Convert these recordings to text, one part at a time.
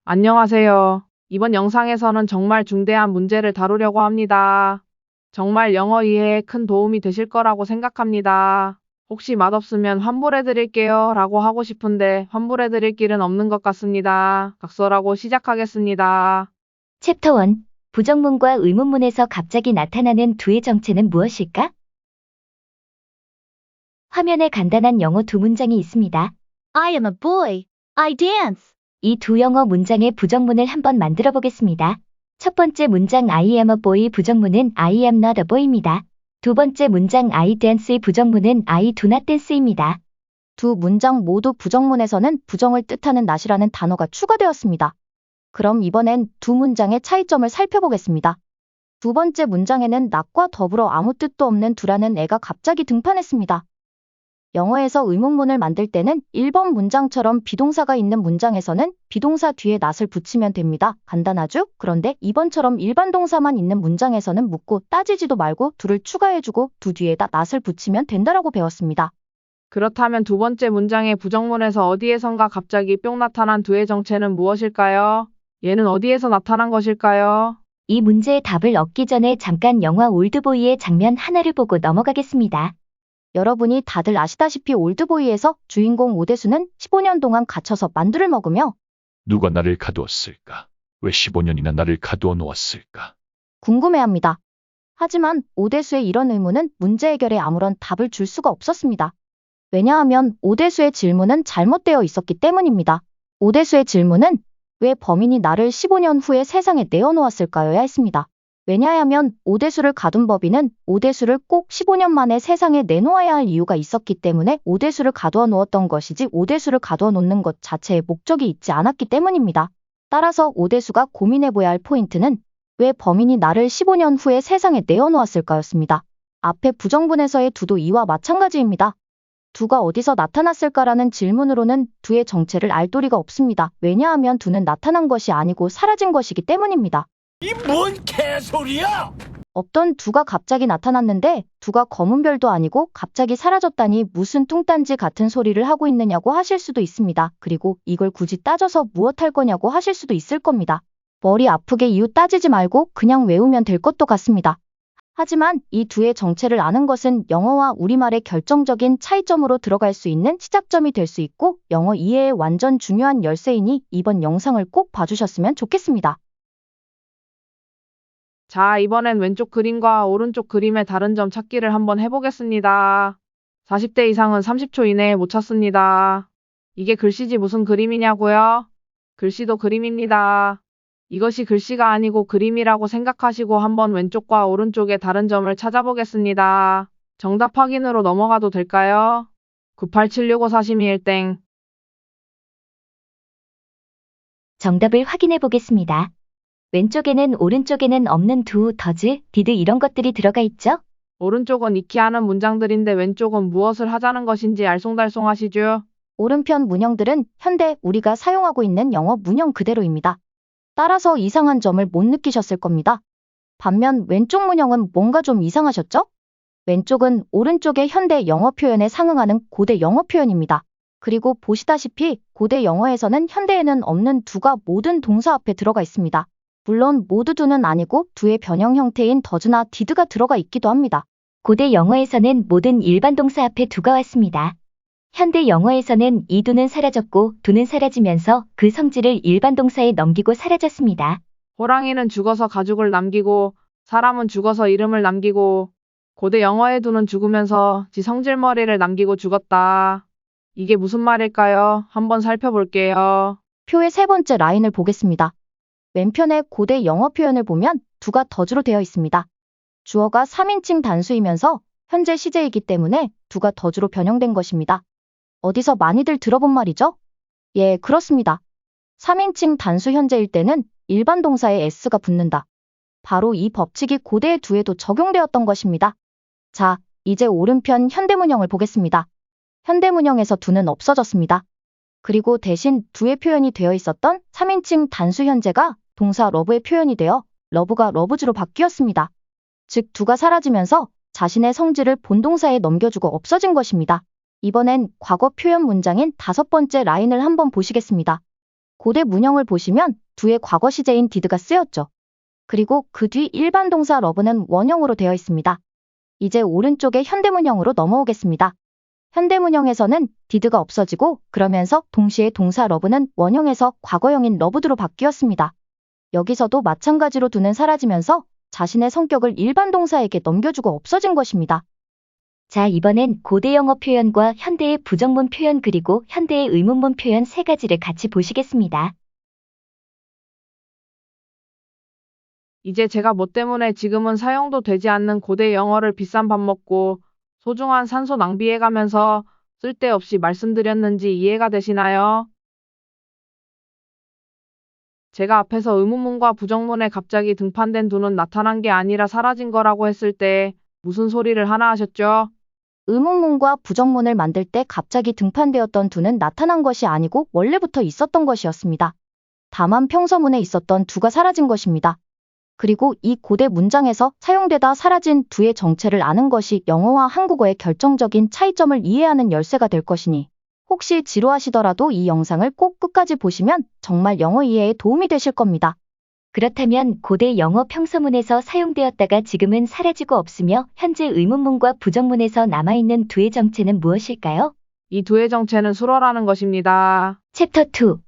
안녕하세요. 이번 영상에서는 정말 중대한 문제를 다루려고 합니다. 정말 영어 이해에 큰 도움이 되실 거라고 생각합니다. 혹시 맛없으면 환불해 드릴게요 라고 하고 싶은데 환불해 드릴 길은 없는 것 같습니다. 각서라고 시작하겠습니다. 챕터 1. 부정문과 의문문에서 갑자기 나타나는 두의 정체는 무엇일까? 화면에 간단한 영어 두 문장이 있습니다. I am a boy. I dance. 이 두 영어 문장의 부정문을 한번 만들어 보겠습니다. 첫 번째 문장 I am a boy 부정문은 I am not a boy입니다. 두 번째 문장 I dance의 부정문은 I do not dance입니다. 두 문장 모두 부정문에서는 부정을 뜻하는 not이라는 단어가 추가되었습니다. 그럼 이번엔 두 문장의 차이점을 살펴보겠습니다. 두 번째 문장에는 not과 더불어 아무 뜻도 없는 두라는 애가 갑자기 등판했습니다. 영어에서 의문문을 만들 때는 1번 문장처럼 비동사가 있는 문장에서는 비동사 뒤에 not을 붙이면 됩니다. 간단하죠? 그런데 2번처럼 일반 동사만 있는 문장에서는 묻고 따지지도 말고 두를 추가해주고 두 뒤에다 not을 붙이면 된다라고 배웠습니다. 그렇다면 두 번째 문장의 부정문에서 어디에선가 갑자기 뿅 나타난 두의 정체는 무엇일까요? 얘는 어디에서 나타난 것일까요? 이 문제의 답을 얻기 전에 잠깐 영화 올드보이의 장면 하나를 보고 넘어가겠습니다. 여러분이 다들 아시다시피 올드보이에서 주인공 오대수는 15년 동안 갇혀서 만두를 먹으며 누가 나를 가두었을까? 왜 15년이나 나를 가두어 놓았을까? 궁금해합니다. 하지만 오대수의 이런 의문은 문제 해결에 아무런 답을 줄 수가 없었습니다. 왜냐하면 오대수의 질문은 잘못되어 있었기 때문입니다. 오대수의 질문은 왜 범인이 나를 15년 후에 세상에 내어놓았을까여야 했습니다. 왜냐하면 오대수를 가둔 법인은 오대수를 꼭 15년 만에 세상에 내놓아야 할 이유가 있었기 때문에 오대수를 가두어 놓았던 것이지 오대수를 가두어 놓는 것 자체에 목적이 있지 않았기 때문입니다. 따라서 오대수가 고민해봐야 할 포인트는 왜 범인이 나를 15년 후에 세상에 내어놓았을까였습니다. 앞에 부정문에서의 두도 이와 마찬가지입니다. 두가 어디서 나타났을까라는 질문으로는 두의 정체를 알 도리가 없습니다. 왜냐하면 두는 나타난 것이 아니고 사라진 것이기 때문입니다. 이 뭔 개소리야! 없던 두가 갑자기 나타났는데 두가 검은 별도 아니고 갑자기 사라졌다니 무슨 뚱딴지 같은 소리를 하고 있느냐고 하실 수도 있습니다. 그리고 이걸 굳이 따져서 무엇할 거냐고 하실 수도 있을 겁니다. 머리 아프게 이유 따지지 말고 그냥 외우면 될 것도 같습니다. 하지만 이 두의 정체를 아는 것은 영어와 우리말의 결정적인 차이점으로 들어갈 수 있는 시작점이 될 수 있고 영어 이해에 완전 중요한 열쇠이니 이번 영상을 꼭 봐주셨으면 좋겠습니다. 자, 이번엔 왼쪽 그림과 오른쪽 그림의 다른 점 찾기를 한번 해보겠습니다. 40대 이상은 30초 이내에 못 찾습니다. 이게 글씨지 무슨 그림이냐고요? 글씨도 그림입니다. 이것이 글씨가 아니고 그림이라고 생각하시고 한번 왼쪽과 오른쪽의 다른 점을 찾아보겠습니다. 정답 확인으로 넘어가도 될까요? 98765421땡. 정답을 확인해 보겠습니다. 왼쪽에는 오른쪽에는 없는 두, 더즈, 디드 이런 것들이 들어가 있죠? 오른쪽은 익히 하는 문장들인데 왼쪽은 무엇을 하자는 것인지 알쏭달쏭하시죠? 오른편 문형들은 현대 우리가 사용하고 있는 영어 문형 그대로입니다. 따라서 이상한 점을 못 느끼셨을 겁니다. 반면 왼쪽 문형은 뭔가 좀 이상하셨죠? 왼쪽은 오른쪽의 현대 영어 표현에 상응하는 고대 영어 표현입니다. 그리고 보시다시피 고대 영어에서는 현대에는 없는 두가 모든 동사 앞에 들어가 있습니다. 물론 모두 두는 아니고 두의 변형 형태인 더즈나 디드가 들어가 있기도 합니다. 고대 영어에서는 모든 일반 동사 앞에 두가 왔습니다. 현대 영어에서는 이 두는 사라졌고 두는 사라지면서 그 성질을 일반 동사에 넘기고 사라졌습니다. 호랑이는 죽어서 가죽을 남기고 사람은 죽어서 이름을 남기고 고대 영어의 두는 죽으면서 지 성질머리를 남기고 죽었다. 이게 무슨 말일까요? 한번 살펴볼게요. 표의 세 번째 라인을 보겠습니다. 왼편의 고대 영어 표현을 보면 두가 더즈로 되어 있습니다. 주어가 3인칭 단수이면서 현재 시제이기 때문에 두가 더즈로 변형된 것입니다. 어디서 많이들 들어본 말이죠? 예, 그렇습니다. 3인칭 단수 현재일 때는 일반 동사에 s가 붙는다. 바로 이 법칙이 고대의 두에도 적용되었던 것입니다. 자, 이제 오른편 현대문형을 보겠습니다. 현대문형에서 두는 없어졌습니다. 그리고 대신 두의 표현이 되어 있었던 3인칭 단수 현재가 동사 러브의 표현이 되어 러브가 러브즈로 바뀌었습니다. 즉 두가 사라지면서 자신의 성질을 본동사에 넘겨주고 없어진 것입니다. 이번엔 과거 표현 문장인 다섯 번째 라인을 한번 보시겠습니다. 고대 문형을 보시면 do의 과거 시제인 did가 쓰였죠. 그리고 그 뒤 일반 동사 love는 원형으로 되어 있습니다. 이제 오른쪽에 현대문형으로 넘어오겠습니다. 현대문형에서는 did가 없어지고 그러면서 동시에 동사 love는 원형에서 과거형인 loved로 바뀌었습니다. 여기서도 마찬가지로 do는 사라지면서 자신의 성격을 일반 동사에게 넘겨주고 없어진 것입니다. 자, 이번엔 고대 영어 표현과 현대의 부정문 표현 그리고 현대의 의문문 표현 세 가지를 같이 보시겠습니다. 이제 제가 뭐 때문에 지금은 사용도 되지 않는 고대 영어를 비싼 밥 먹고 소중한 산소 낭비해가면서 쓸데없이 말씀드렸는지 이해가 되시나요? 제가 앞에서 의문문과 부정문에 갑자기 등판된 do는 나타난 게 아니라 사라진 거라고 했을 때 무슨 소리를 하나 하셨죠? 의문문과 부정문을 만들 때 갑자기 등판되었던 do는 나타난 것이 아니고 원래부터 있었던 것이었습니다. 다만 평서문에 있었던 do가 사라진 것입니다. 그리고 이 고대 문장에서 사용되다 사라진 do의 정체를 아는 것이 영어와 한국어의 결정적인 차이점을 이해하는 열쇠가 될 것이니 혹시 지루하시더라도 이 영상을 꼭 끝까지 보시면 정말 영어 이해에 도움이 되실 겁니다. 그렇다면 고대 영어 평서문에서 사용되었다가 지금은 사라지고 없으며 현재 의문문과 부정문에서 남아있는 do의 정체는 무엇일까요? 이 do의 정체는 수로라는 것입니다. 챕터 2.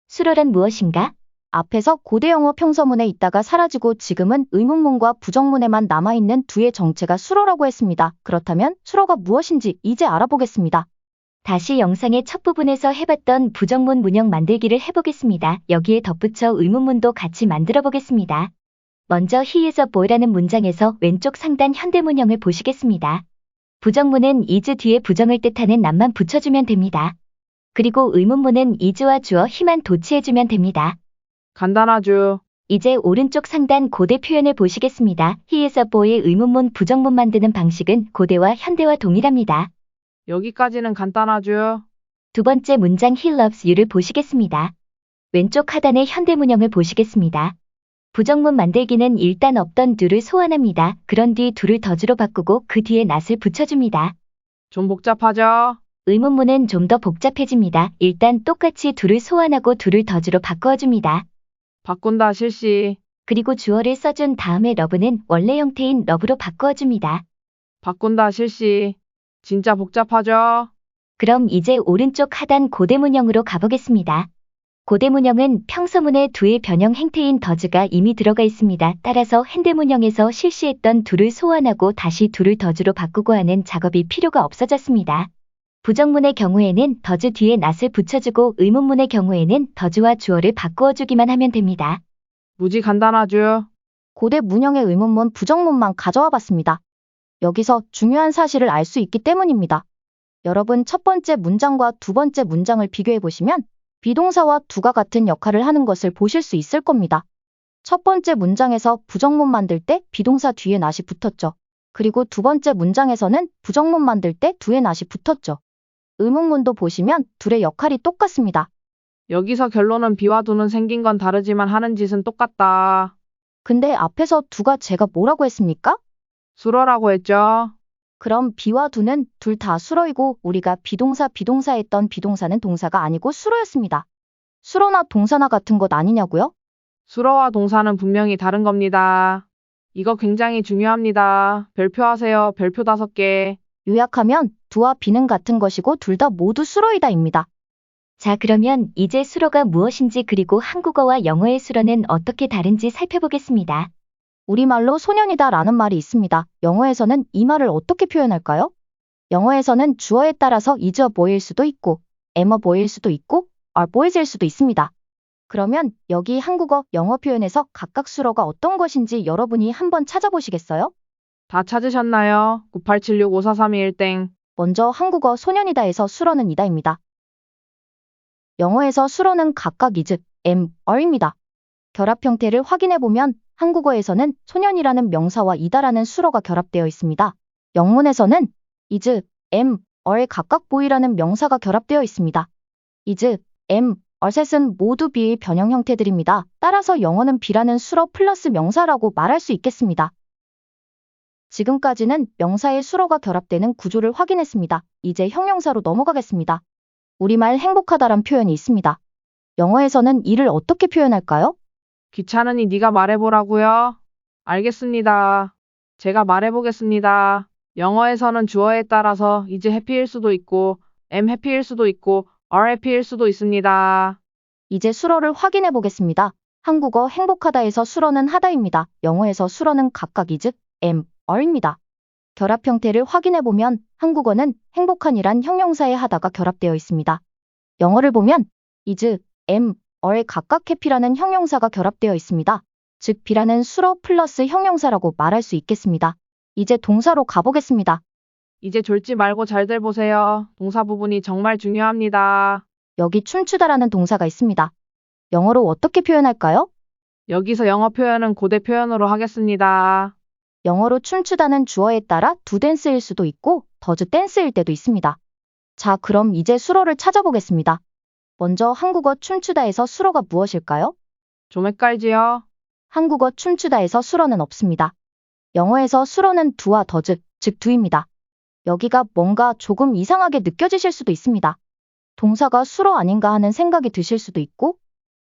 수로란 무엇인가? 앞에서 고대 영어 평서문에 있다가 사라지고 지금은 의문문과 부정문에만 남아있는 do의 정체가 수로라고 했습니다. 그렇다면 수로가 무엇인지 이제 알아보겠습니다. 다시 영상의 첫 부분에서 해봤던 부정문 문형 만들기를 해보겠습니다. 여기에 덧붙여 의문문도 같이 만들어 보겠습니다. 먼저 he에서 boy라는 문장에서 왼쪽 상단 현대문형을 보시겠습니다. 부정문은 is 뒤에 부정을 뜻하는 남만 붙여주면 됩니다. 그리고 의문문은 is와 주어 he만 도치해주면 됩니다. 간단하죠. 이제 오른쪽 상단 고대 표현을 보시겠습니다. he에서 boy의 의문문 부정문 만드는 방식은 고대와 현대와 동일합니다. 여기까지는 간단하죠. 두 번째 문장 he loves you를 보시겠습니다. 왼쪽 하단의 현대문형을 보시겠습니다. 부정문 만들기는 일단 없던 do를 소환합니다. 그런 뒤 do를 더주로 바꾸고 그 뒤에 not을 붙여줍니다. 좀 복잡하죠? 의문문은 좀 더 복잡해집니다. 일단 똑같이 do를 소환하고 do를 더주로 바꿔줍니다. 바꾼다 실시. 그리고 주어를 써준 다음에 love는 원래 형태인 love로 바꿔줍니다. 바꾼다 실시. 진짜 복잡하죠? 그럼 이제 오른쪽 하단 고대문형으로 가보겠습니다. 고대문형은 평서문에 do의 변형 행태인 더즈가 이미 들어가 있습니다. 따라서 현대문형에서 실시했던 do를 소환하고 다시 do를 더즈로 바꾸고 하는 작업이 필요가 없어졌습니다. 부정문의 경우에는 더즈 뒤에 not을 붙여주고 의문문의 경우에는 더즈와 주어를 바꾸어주기만 하면 됩니다. 무지 간단하죠? 고대 문형의 의문문 부정문만 가져와 봤습니다. 여기서 중요한 사실을 알 수 있기 때문입니다. 여러분 첫 번째 문장과 두 번째 문장을 비교해 보시면 비동사와 do가 같은 역할을 하는 것을 보실 수 있을 겁니다. 첫 번째 문장에서 부정문 만들 때 비동사 뒤에 not이 붙었죠. 그리고 두 번째 문장에서는 부정문 만들 때 do에 not이 붙었죠. 의문문도 보시면 둘의 역할이 똑같습니다. 여기서 결론은 B와 do는 생긴 건 다르지만 하는 짓은 똑같다. 근데 앞에서 do가 제가 뭐라고 했습니까? 수로라고 했죠? 그럼 B와 do는 둘 다 수로이고 우리가 비동사 했던 비동사는 동사가 아니고 수로였습니다. 수로나 동사나 같은 것 아니냐고요? 수로와 동사는 분명히 다른 겁니다. 이거 굉장히 중요합니다. 별표하세요. 별표 5개. 요약하면 do와 B는 같은 것이고 둘 다 모두 수로이다입니다. 자, 그러면 이제 수로가 무엇인지 그리고 한국어와 영어의 수로는 어떻게 다른지 살펴보겠습니다. 우리말로 소년이다 라는 말이 있습니다. 영어에서는 이 말을 어떻게 표현할까요? 영어에서는 주어에 따라서 is a boy일 수도 있고 am a boy일 수도 있고 are boys일 수도 있습니다. 그러면 여기 한국어, 영어 표현에서 각각 수로가 어떤 것인지 여러분이 한번 찾아보시겠어요? 다 찾으셨나요? 98765431땡. 먼저 한국어 소년이다에서 수로는 이다입니다. 영어에서 수로는 각각 is, am, are입니다. 결합 형태를 확인해보면 한국어에서는 소년이라는 명사와 이다라는 수로가 결합되어 있습니다. 영문에서는 is, am, are에 각각 boy라는 명사가 결합되어 있습니다. is, am, are 셋은 모두 B의 변형 형태들입니다. 따라서 영어는 B라는 수로 플러스 명사라고 말할 수 있겠습니다. 지금까지는 명사의 수로가 결합되는 구조를 확인했습니다. 이제 형용사로 넘어가겠습니다. 우리말 행복하다란 표현이 있습니다. 영어에서는 이를 어떻게 표현할까요? 귀찮으니 네가 말해보라고요? 알겠습니다. 제가 말해보겠습니다. 영어에서는 주어에 따라서 is happy일 수도 있고 am happy일 수도 있고 are happy일 수도 있습니다. 이제 수어를 확인해 보겠습니다. 한국어 행복하다에서 수어는 하다입니다. 영어에서 수어는 각각 is, am, are입니다. 결합 형태를 확인해 보면 한국어는 행복한이란 형용사의 하다가 결합되어 있습니다. 영어를 보면 is, am, are에 각각 happy라는 형용사가 결합되어 있습니다. 즉 be라는 수어 플러스 형용사라고 말할 수 있겠습니다. 이제 동사로 가보겠습니다. 이제 졸지 말고 잘들 보세요. 동사 부분이 정말 중요합니다. 여기 춤추다라는 동사가 있습니다. 영어로 어떻게 표현할까요? 여기서 영어 표현은 고대 표현으로 하겠습니다. 영어로 춤추다는 주어에 따라 do dance일 수도 있고 does dance일 때도 있습니다. 자, 그럼 이제 수어를 찾아보겠습니다. 먼저 한국어 춤추다에서 수어가 무엇일까요? 좀 헷갈지요? 한국어 춤추다에서 수어는 없습니다. 영어에서 수어는 do와 does, 즉 do입니다. 여기가 뭔가 조금 이상하게 느껴지실 수도 있습니다. 동사가 수어 아닌가 하는 생각이 드실 수도 있고,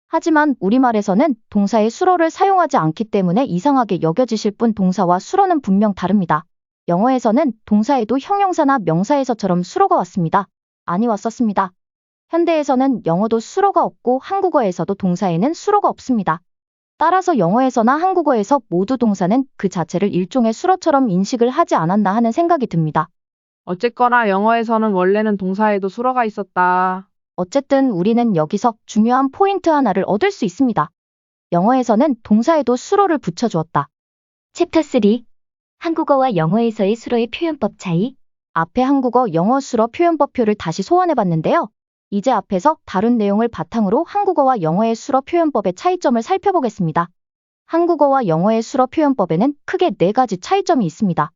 하지만 우리말에서는 동사의 수어를 사용하지 않기 때문에 이상하게 여겨지실 뿐 동사와 수어는 분명 다릅니다. 영어에서는 동사에도 형용사나 명사에서처럼 수어가 왔습니다. 아니 왔었습니다. 현대에서는 영어도 수어가 없고 한국어에서도 동사에는 수어가 없습니다. 따라서 영어에서나 한국어에서 모두 동사는 그 자체를 일종의 수어처럼 인식을 하지 않았나 하는 생각이 듭니다. 어쨌거나 영어에서는 원래는 동사에도 수어가 있었다. 어쨌든 우리는 여기서 중요한 포인트 하나를 얻을 수 있습니다. 영어에서는 동사에도 수어를 붙여주었다. 챕터 3. 한국어와 영어에서의 수어의 표현법 차이. 앞에 한국어 영어 수어 표현법표를 다시 소환해봤는데요. 이제 앞에서 다룬 내용을 바탕으로 한국어와 영어의 수어 표현법의 차이점을 살펴보겠습니다. 한국어와 영어의 수어 표현법에는 크게 4가지 차이점이 있습니다.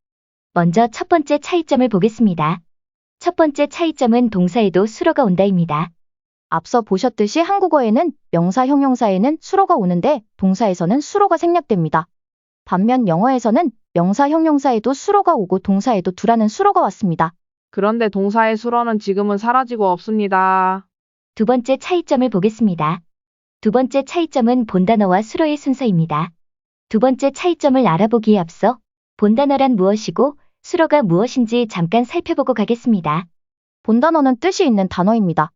먼저 첫 번째 차이점을 보겠습니다. 첫 번째 차이점은 동사에도 수어가 온다입니다. 앞서 보셨듯이 한국어에는 명사, 형용사에는 수어가 오는데 동사에서는 수어가 생략됩니다. 반면 영어에서는 명사, 형용사에도 수어가 오고 동사에도 두라는 수어가 왔습니다. 그런데 동사의 수어는 지금은 사라지고 없습니다. 두 번째 차이점을 보겠습니다. 두 번째 차이점은 본단어와 수어의 순서입니다. 두 번째 차이점을 알아보기에 앞서 본단어란 무엇이고 수어가 무엇인지 잠깐 살펴보고 가겠습니다. 본단어는 뜻이 있는 단어입니다.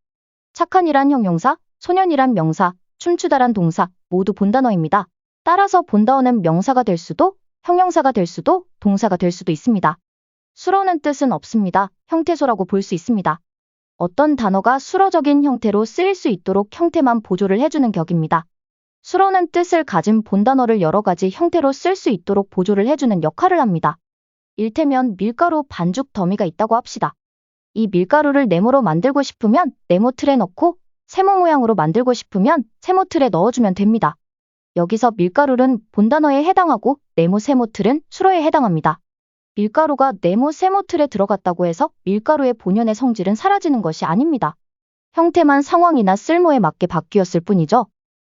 착한이란 형용사, 소년이란 명사, 춤추다란 동사 모두 본단어입니다. 따라서 본단어는 명사가 될 수도, 형용사가 될 수도, 동사가 될 수도 있습니다. 수어는 뜻은 없습니다. 형태소라고 볼 수 있습니다. 어떤 단어가 수어적인 형태로 쓰일 수 있도록 형태만 보조를 해주는 격입니다. 수어는 뜻을 가진 본단어를 여러 가지 형태로 쓸 수 있도록 보조를 해주는 역할을 합니다. 일테면 밀가루 반죽 더미가 있다고 합시다. 이 밀가루를 네모로 만들고 싶으면 네모 틀에 넣고 세모 모양으로 만들고 싶으면 세모 틀에 넣어주면 됩니다. 여기서 밀가루는 본단어에 해당하고 네모 세모 틀은 수어에 해당합니다. 밀가루가 네모 세모 틀에 들어갔다고 해서 밀가루의 본연의 성질은 사라지는 것이 아닙니다. 형태만 상황이나 쓸모에 맞게 바뀌었을 뿐이죠.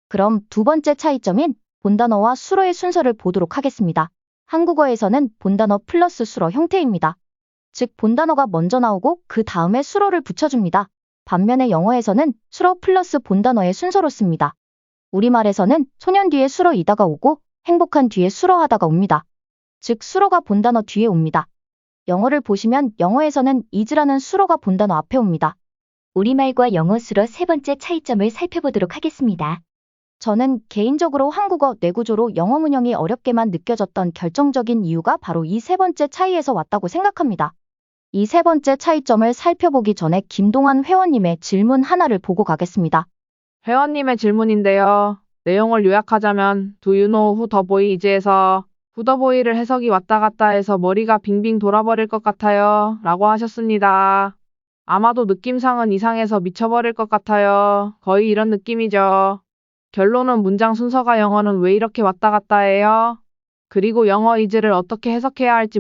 그럼 두 번째 차이점인 본단어와 수어의 순서를 보도록 하겠습니다. 한국어에서는 본단어 플러스 수어 형태입니다. 즉 본단어가 먼저 나오고 그 다음에 수어를 붙여줍니다. 반면에 영어에서는 수어 플러스 본단어의 순서로 씁니다. 우리말에서는 소년 뒤에 수어 이다가 오고 행복한 뒤에 수어 하다가 옵니다. 즉 수어가 본단어 뒤에 옵니다. 영어를 보시면 영어에서는 is라는 수어가 본단어 앞에 옵니다. 우리말과 영어 수어 세 번째 차이점을 살펴보도록 하겠습니다. 저는 개인적으로 한국어 뇌구조로 영어 문형이 어렵게만 느껴졌던 결정적인 이유가 바로 이 세 번째 차이에서 왔다고 생각합니다. 이 세 번째 차이점을 살펴보기 전에 김동환 회원님의 질문 하나를 보고 가겠습니다. 회원님의 질문인데요. 내용을 요약하자면 Do you know who the boy is에서 who the boy를 해석이 왔다 갔다 해서 머리가 빙빙 돌아버릴 것 같아요 라고 하셨습니다. 아마도 느낌상은 이상해서 미쳐버릴 것 같아요. 거의 이런 느낌이죠. 결론은 문장 순서가 영어는 왜 이렇게 왔다 갔다 해요? 그리고 영어 is를 어떻게 해석해야 할지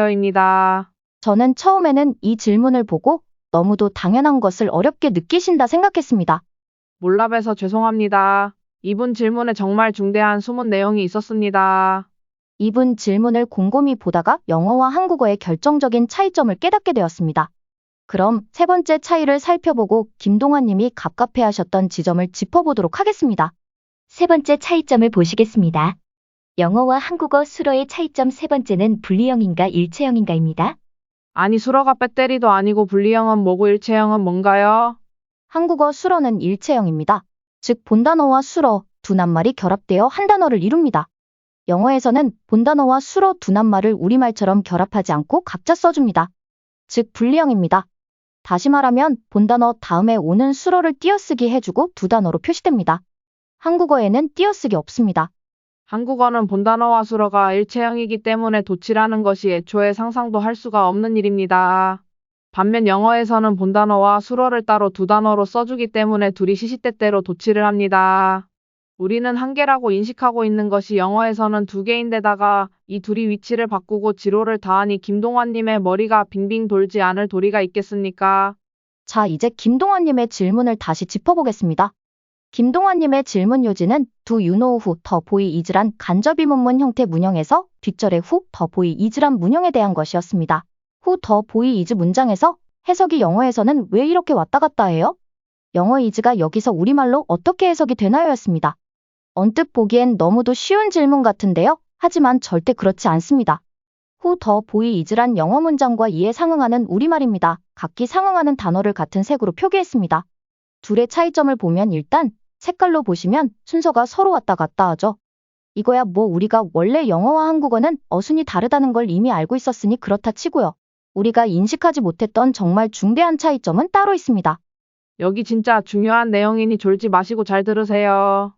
모르겠어요입니다. 저는 처음에는 이 질문을 보고 너무도 당연한 것을 어렵게 느끼신다 생각했습니다. 몰라봬서 죄송합니다. 이분 질문에 정말 중대한 숨은 내용이 있었습니다. 이분 질문을 곰곰이 보다가 영어와 한국어의 결정적인 차이점을 깨닫게 되었습니다. 그럼 세 번째 차이를 살펴보고 김동환님이 갑갑해하셨던 지점을 짚어보도록 하겠습니다. 세 번째 차이점을 보시겠습니다. 영어와 한국어 수로의 차이점 세 번째는 분리형인가 일체형인가입니다. 아니, 수로가 배터리도 아니고 분리형은 뭐고 일체형은 뭔가요? 한국어 수로는 일체형입니다. 즉 본단어와 수로 두 낱말이 결합되어 한 단어를 이룹니다. 영어에서는 본단어와 수로 두 낱말을 우리말처럼 결합하지 않고 각자 써줍니다. 즉 분리형입니다. 다시 말하면 본단어 다음에 오는 수로를 띄어쓰기 해주고 두 단어로 표시됩니다. 한국어에는 띄어쓰기 없습니다. 한국어는 본단어와 수로가 일체형이기 때문에 도치라는 것이 애초에 상상도 할 수가 없는 일입니다. 반면 영어에서는 본단어와 수로를 따로 두 단어로 써주기 때문에 둘이 시시때때로 도치를 합니다. 우리는 한 개라고 인식하고 있는 것이 영어에서는 두 개인데다가 이 둘이 위치를 바꾸고 지로를 다하니 김동환님의 머리가 빙빙 돌지 않을 도리가 있겠습니까? 자, 이제 김동환님의 질문을 다시 짚어보겠습니다. 김동환님의 질문 요지는 do you know who 더 보이 is란 간접이 문문 형태 문형에서 뒷절의 who 더 보이 is란 문형에 대한 것이었습니다. who 더 보이 is 문장에서 해석이 영어에서는 왜 이렇게 왔다 갔다 해요? 영어 is가 여기서 우리말로 어떻게 해석이 되나요? 였습니다. 언뜻 보기엔 너무도 쉬운 질문 같은데요. 하지만 절대 그렇지 않습니다. who 더 보이 is란 영어 문장과 이에 상응하는 우리말입니다. 각기 상응하는 단어를 같은 색으로 표기했습니다. 둘의 차이점을 보면 일단 색깔로 보시면 순서가 서로 왔다 갔다 하죠. 이거야 뭐 우리가 원래 영어와 한국어는 어순이 다르다는 걸 이미 알고 있었으니 그렇다 치고요. 우리가 인식하지 못했던 정말 중대한 차이점은 따로 있습니다. 여기 진짜 중요한 내용이니 졸지 마시고 잘 들으세요.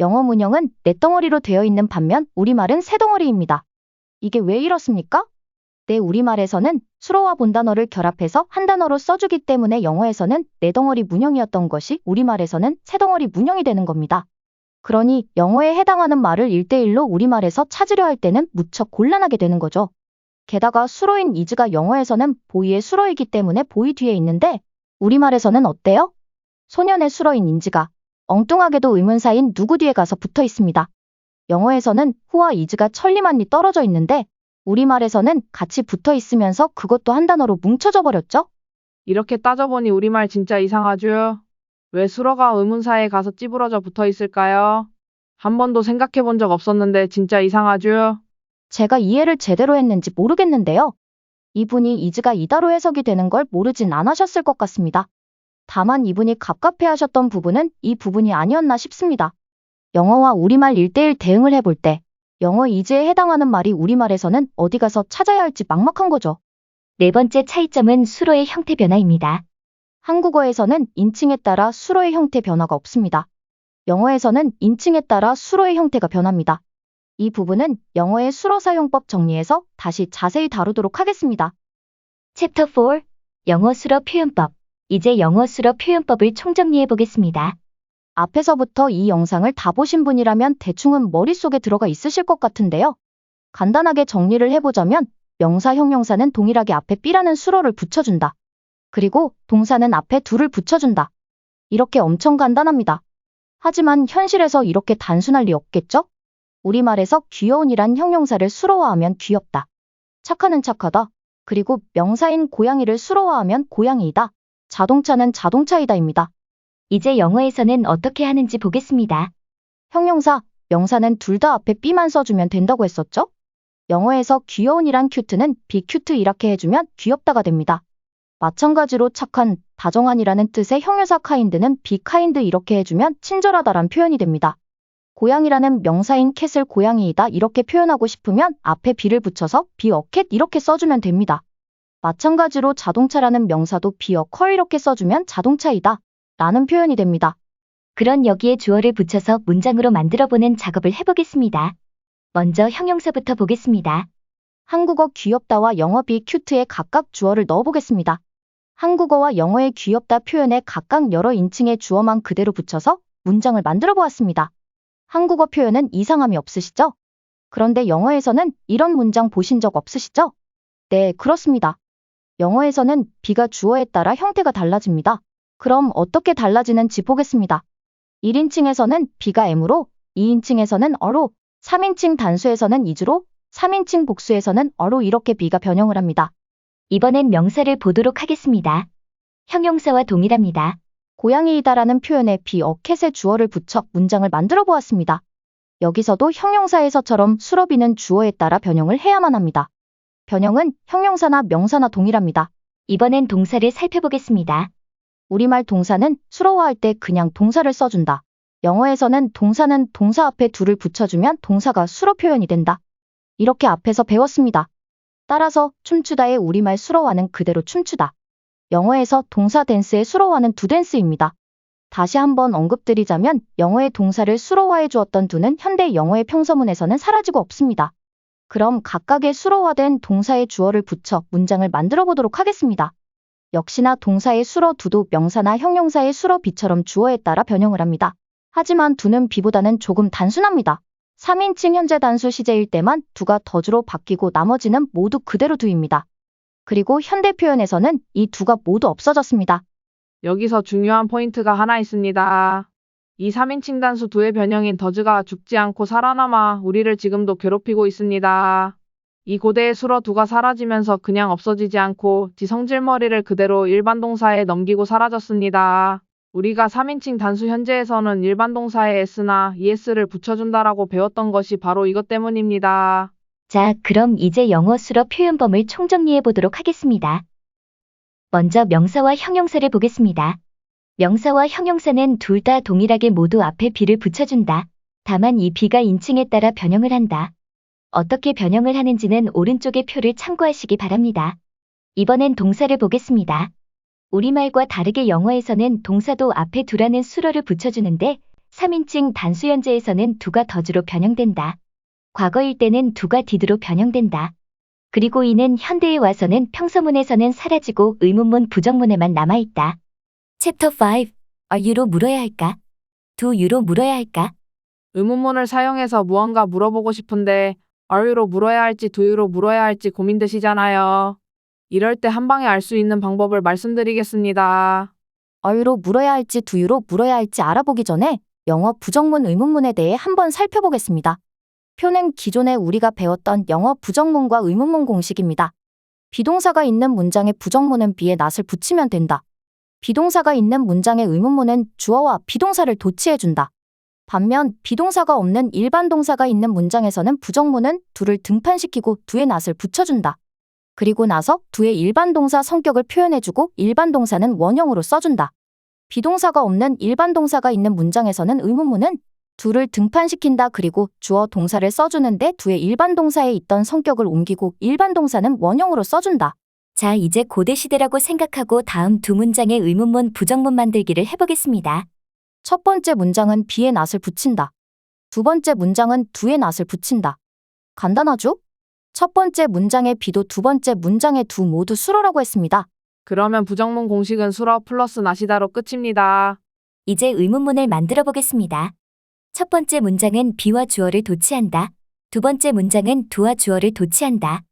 영어 문형은 네 덩어리로 되어 있는 반면 우리말은 세 덩어리입니다. 이게 왜 이렇습니까? 네, 우리말에서는 수로와 본단어를 결합해서 한 단어로 써주기 때문에 영어에서는 네 덩어리 문형이었던 것이 우리말에서는 세 덩어리 문형이 되는 겁니다. 그러니 영어에 해당하는 말을 1대1로 우리말에서 찾으려 할 때는 무척 곤란하게 되는 거죠. 게다가 수로인 is가 영어에서는 보이의 수로이기 때문에 보이 뒤에 있는데 우리말에서는 어때요? 소년의 수로인 in지가 엉뚱하게도 의문사인 누구 뒤에 가서 붙어 있습니다. 영어에서는 who와 is가 천리만리 떨어져 있는데 우리말에서는 같이 붙어 있으면서 그것도 한 단어로 뭉쳐져 버렸죠? 이렇게 따져보니 우리말 진짜 이상하죠? 왜 수로가 의문사에 가서 찌부러져 붙어 있을까요? 한 번도 생각해 본 적 없었는데 진짜 이상하죠? 제가 이해를 제대로 했는지 모르겠는데요. 이분이 is가 이다로 해석이 되는 걸 모르진 않으셨을 것 같습니다. 다만 이분이 갑갑해하셨던 부분은 이 부분이 아니었나 싶습니다. 영어와 우리말 1대1 대응을 해볼 때 영어 is에 해당하는 말이 우리말에서는 어디 가서 찾아야 할지 막막한 거죠. 네 번째 차이점은 수로의 형태 변화입니다. 한국어에서는 인칭에 따라 수로의 형태 변화가 없습니다. 영어에서는 인칭에 따라 수로의 형태가 변합니다. 이 부분은 영어의 수로 사용법 정리에서 다시 자세히 다루도록 하겠습니다. 챕터 4 영어 수로 표현법. 이제 영어 수로 표현법을 총정리해 보겠습니다. 앞에서부터 이 영상을 다 보신 분이라면 대충은 머릿속에 들어가 있으실 것 같은데요. 간단하게 정리를 해보자면 명사, 형용사는 동일하게 앞에 B라는 수로를 붙여준다. 그리고 동사는 앞에 둘을 붙여준다. 이렇게 엄청 간단합니다. 하지만 현실에서 이렇게 단순할 리 없겠죠? 우리말에서 귀여운이란 형용사를 수로화하면 귀엽다. 착하는 착하다. 그리고 명사인 고양이를 수로화하면 고양이이다. 자동차는 자동차이다입니다. 이제 영어에서는 어떻게 하는지 보겠습니다. 형용사, 명사는 둘 다 앞에 B만 써주면 된다고 했었죠? 영어에서 귀여운이란 큐트는 be cute 이렇게 해주면 귀엽다가 됩니다. 마찬가지로 착한, 다정한이라는 뜻의 형용사 kind는 be kind 이렇게 해주면 친절하다란 표현이 됩니다. 고양이라는 명사인 캣을 고양이이다 이렇게 표현하고 싶으면 앞에 be를 붙여서 be a cat 이렇게 써주면 됩니다. 마찬가지로 자동차라는 명사도 be a car 이렇게 써주면 자동차이다 라는 표현이 됩니다. 그런 여기에 주어를 붙여서 문장으로 만들어보는 작업을 해보겠습니다. 먼저 형용사부터 보겠습니다. 한국어 귀엽다와 영어 be cute에 각각 주어를 넣어보겠습니다. 한국어와 영어의 귀엽다 표현에 각각 여러 인칭의 주어만 그대로 붙여서 문장을 만들어 보았습니다. 한국어 표현은 이상함이 없으시죠? 그런데 영어에서는 이런 문장 보신 적 없으시죠? 네, 그렇습니다. 영어에서는 be가 주어에 따라 형태가 달라집니다. 그럼 어떻게 달라지는지 보겠습니다. 1인칭에서는 be가 am으로, 2인칭에서는 a로, 3인칭 단수에서는 is로, 3인칭 복수에서는 a로 이렇게 be가 변형을 합니다. 이번엔 명사를 보도록 하겠습니다. 형용사와 동일합니다. 고양이이다라는 표현에 be a cat의 주어를 붙여 문장을 만들어 보았습니다. 여기서도 형용사에서처럼 수로 be는 주어에 따라 변형을 해야만 합니다. 변형은 형용사나 명사나 동일합니다. 이번엔 동사를 살펴보겠습니다. 우리말 동사는 수로화할 때 그냥 동사를 써준다. 영어에서는 동사는 동사 앞에 do를 붙여주면 동사가 수로 표현이 된다. 이렇게 앞에서 배웠습니다. 따라서 춤추다의 우리말 수로화는 그대로 춤추다. 영어에서 동사 댄스의 수로화는 do dance입니다. 다시 한번 언급드리자면 영어의 동사를 수로화해 주었던 do는 현대 영어의 평서문에서는 사라지고 없습니다. 그럼 각각의 수로화된 동사의 주어를 붙여 문장을 만들어 보도록 하겠습니다. 역시나 동사의 수로 do도 명사나 형용사의 수로 be처럼 주어에 따라 변형을 합니다. 하지만 do는 be보다는 조금 단순합니다. 3인칭 현재 단수 시제일 때만 do가 더주로 바뀌고 나머지는 모두 그대로 do입니다. 그리고 현대 표현에서는 이 do가 모두 없어졌습니다. 여기서 중요한 포인트가 하나 있습니다. 이 3인칭 단수 do의 변형인 더즈가 죽지 않고 살아남아 우리를 지금도 괴롭히고 있습니다. 이 고대의 수로 do가 사라지면서 그냥 없어지지 않고 지성질머리를 그대로 일반 동사에 넘기고 사라졌습니다. 우리가 3인칭 단수 현재에서는 일반 동사에 s나 es를 붙여준다라고 배웠던 것이 바로 이것 때문입니다. 자, 그럼 이제 영어 수로 표현범을 총정리해 보도록 하겠습니다. 먼저 명사와 형용사를 보겠습니다. 명사와 형용사는 둘 다 동일하게 모두 앞에 be를 붙여준다. 다만 이 be가 인칭에 따라 변형을 한다. 어떻게 변형을 하는지는 오른쪽의 표를 참고하시기 바랍니다. 이번엔 동사를 보겠습니다. 우리말과 다르게 영어에서는 동사도 앞에 do라는 수로를 붙여주는데 3인칭 단수 현재에서는 do가 더주로 변형된다. 과거일 때는 do가 did로 변형된다. 그리고 이는 현대에 와서는 평서문에서는 사라지고 의문문 부정문에만 남아있다. 챕터 5. Are you로 물어야 할까? Do you로 물어야 할까? 의문문을 사용해서 무언가 물어보고 싶은데 are you로 물어야 할지 do you로 물어야 할지 고민되시잖아요. 이럴 때 한 방에 알 수 있는 방법을 말씀드리겠습니다. are you로 물어야 할지 do you로 물어야 할지 알아보기 전에 영어 부정문 의문문에 대해 한번 살펴보겠습니다. 표는 기존에 우리가 배웠던 영어 부정문과 의문문 공식입니다. 비동사가 있는 문장의 부정문은 be에 not을 붙이면 된다. 비동사가 있는 문장의 의문문은 주어와 비동사를 도치해준다. 반면 비동사가 없는 일반 동사가 있는 문장에서는 부정문은 do를 등판시키고 do에 not을 붙여준다. 그리고 나서 do의 일반 동사 성격을 표현해주고 일반 동사는 원형으로 써준다. 비동사가 없는 일반 동사가 있는 문장에서는 의문문은 do를 등판시킨다. 그리고 주어 동사를 써주는데 do의 일반 동사에 있던 성격을 옮기고 일반 동사는 원형으로 써준다. 자, 이제 고대 시대라고 생각하고 다음 두 문장의 의문문 부정문 만들기를 해보겠습니다. 첫 번째 문장은 be에 not을 붙인다. 두 번째 문장은 do에 not을 붙인다. 간단하죠? 첫 번째 문장의 be도 두 번째 문장의 do 모두 수로라고 했습니다. 그러면 부정문 공식은 수로 플러스 not이다로 끝입니다. 이제 의문문을 만들어 보겠습니다. 첫 번째 문장은 be와 주어를 도치한다. 두 번째 문장은 do와 주어를 도치한다.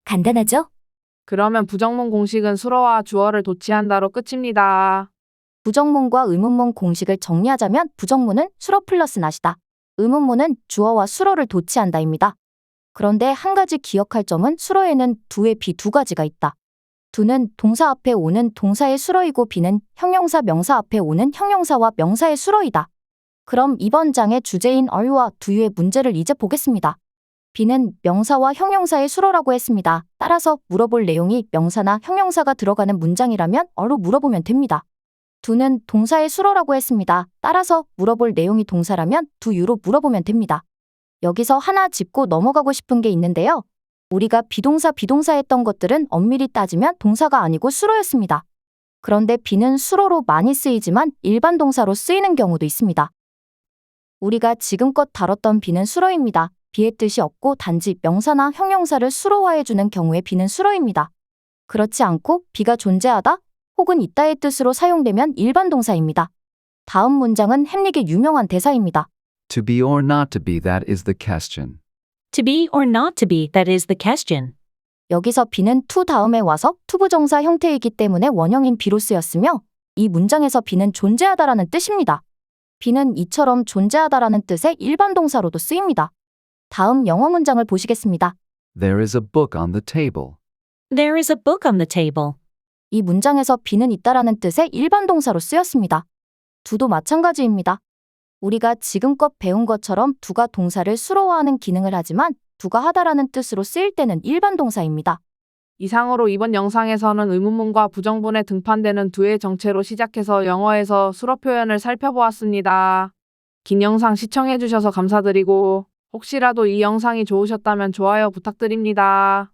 간단하죠? 그러면 부정문 공식은 수로와 주어를 도치한다로 끝입니다. 부정문과 의문문 공식을 정리하자면 부정문은 수로 플러스 not이다. 의문문은 주어와 수로를 도치한다입니다. 그런데 한 가지 기억할 점은 수로에는 do에 be 두 가지가 있다. do는 동사 앞에 오는 동사의 수로이고 be는 형용사 명사 앞에 오는 형용사와 명사의 수로이다. 그럼 이번 장의 주제인 are와 do you의 문제를 이제 보겠습니다. be는 명사와 형용사의 수로라고 했습니다. 따라서 물어볼 내용이 명사나 형용사가 들어가는 문장이라면 are로 물어보면 됩니다. do는 동사의 수로라고 했습니다. 따라서 물어볼 내용이 동사라면 do you로 물어보면 됩니다. 여기서 하나 짚고 넘어가고 싶은 게 있는데요. 우리가 비동사 했던 것들은 엄밀히 따지면 동사가 아니고 수로였습니다. 그런데 be는 수로로 많이 쓰이지만 일반 동사로 쓰이는 경우도 있습니다. 우리가 지금껏 다뤘던 be는 수로입니다. be의 뜻이 없고 단지 명사나 형용사를 수로화해주는 경우에 be는 수로입니다. 그렇지 않고 be가 존재하다 혹은 있다의 뜻으로 사용되면 일반 동사입니다. 다음 문장은 햄릿의 유명한 대사입니다. To be or not to be, that is the question. To be or not to be, that is the question. 여기서 be는 to 다음에 와서 투부정사 형태이기 때문에 원형인 be로 쓰였으며 이 문장에서 be는 존재하다라는 뜻입니다. be는 이처럼 존재하다라는 뜻의 일반 동사로도 쓰입니다. 다음 영어 문장을 보시겠습니다. There is a book on the table. There is a book on the table. 이 문장에서 be는 있다라는 뜻의 일반 동사로 쓰였습니다. do도 마찬가지입니다. 우리가 지금껏 배운 것처럼 do가 동사를 수로화하는 기능을 하지만 do가 하다라는 뜻으로 쓰일 때는 일반 동사입니다. 이상으로 이번 영상에서는 의문문과 부정문에 등판되는 do의 정체로 시작해서 영어에서 수로 표현을 살펴보았습니다. 긴 영상 시청해주셔서 감사드리고 혹시라도 이 영상이 좋으셨다면 좋아요 부탁드립니다.